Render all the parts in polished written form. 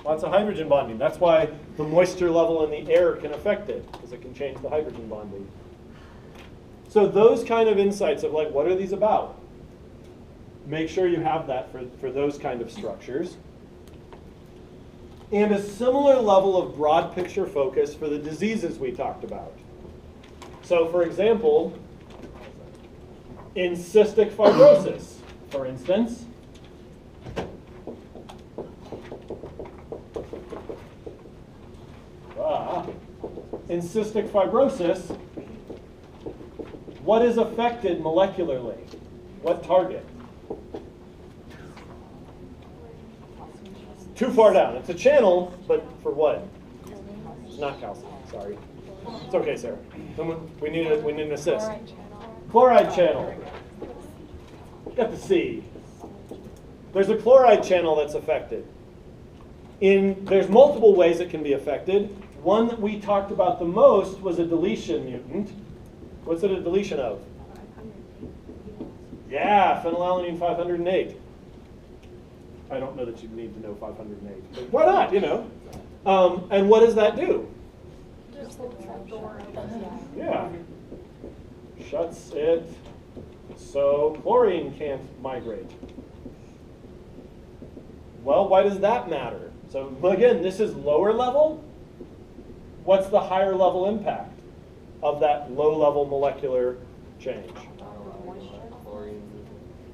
Lots of hydrogen bonding. That's why the moisture level in the air can affect it, because it can change the hydrogen bonding. So those kind of insights of like, what are these about? Make sure you have that for those kind of structures. And a similar level of broad picture focus for the diseases we talked about. So for example, in cystic fibrosis, for instance, in cystic fibrosis, what is affected molecularly? What target? Too far down. It's a channel, but for what? It's not calcium. Sorry. It's okay, Sarah. We need an assist. Chloride channel. Got the C. There's a chloride channel that's affected. There's multiple ways it can be affected. One that we talked about the most was a deletion mutant. What's it a deletion of? Yeah, phenylalanine 508. I don't know that you need to know 508, but why not, you know? And what does that do? Yeah. Shuts it so chlorine can't migrate. Well, why does that matter? So again, this is lower level. What's the higher level impact of that low level molecular change?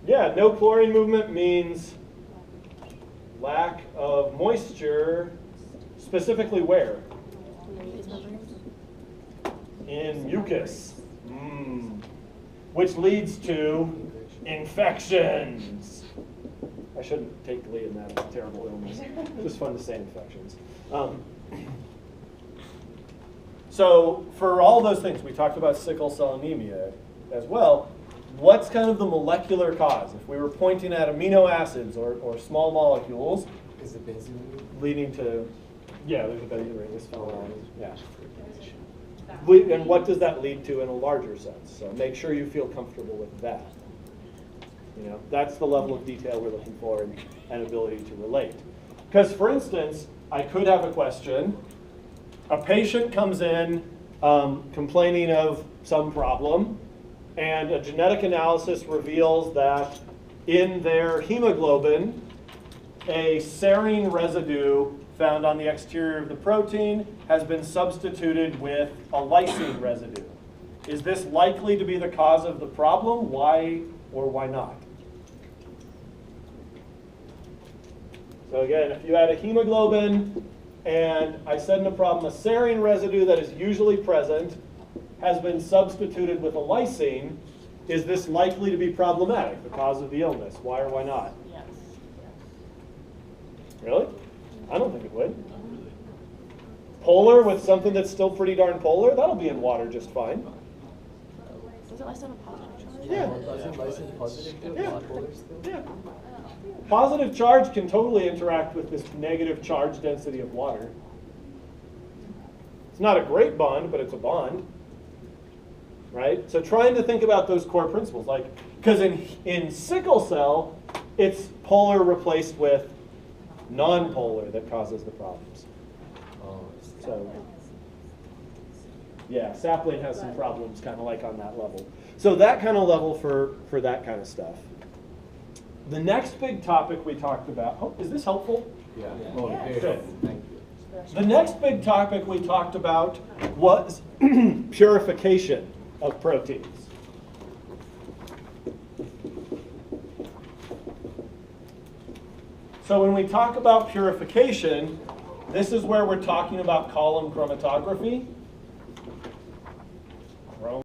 Yeah, no chlorine movement means lack of moisture, specifically where? In mucus, which leads to infections. I shouldn't take glee in that, it's a terrible illness. It's just fun to say infections. So for all those things, we talked about sickle cell anemia as well. What's kind of the molecular cause? If we were pointing at amino acids or small molecules, is the benzene leading to, yeah, there's a benzene, this phenylalanine, yeah. And what does that lead to in a larger sense? So make sure you feel comfortable with that. You know, that's the level of detail we're looking for and ability to relate. Because for instance, I could have a question. A patient comes in complaining of some problem, and a genetic analysis reveals that in their hemoglobin, a serine residue found on the exterior of the protein has been substituted with a lysine residue. Is this likely to be the cause of the problem? Why or why not? So again, if you had a hemoglobin and I said in the problem a serine residue that is usually present has been substituted with a lysine, is this likely to be problematic, the cause of the illness? Why or why not? Yes. Really? I don't think it would. Polar with something that's still pretty darn polar, that'll be in water just fine. Doesn't lysine have a positive charge? Yeah. Doesn't lysine positive too? Yeah. Polar still? Yeah. Positive charge can totally interact with this negative charge density of water. It's not a great bond, but it's a bond. Right? So trying to think about those core principles, like, because in sickle cell, it's polar replaced with non-polar that causes the problems. So, yeah, sapling has some problems kind of like on that level. So that kind of level for that kind of stuff. The next big topic we talked about, oh, is this helpful? Yeah. Oh, Very good. helpful. Thank you. The next big topic we talked about was purification of proteins. So when we talk about purification, this is where we're talking about column chromatography.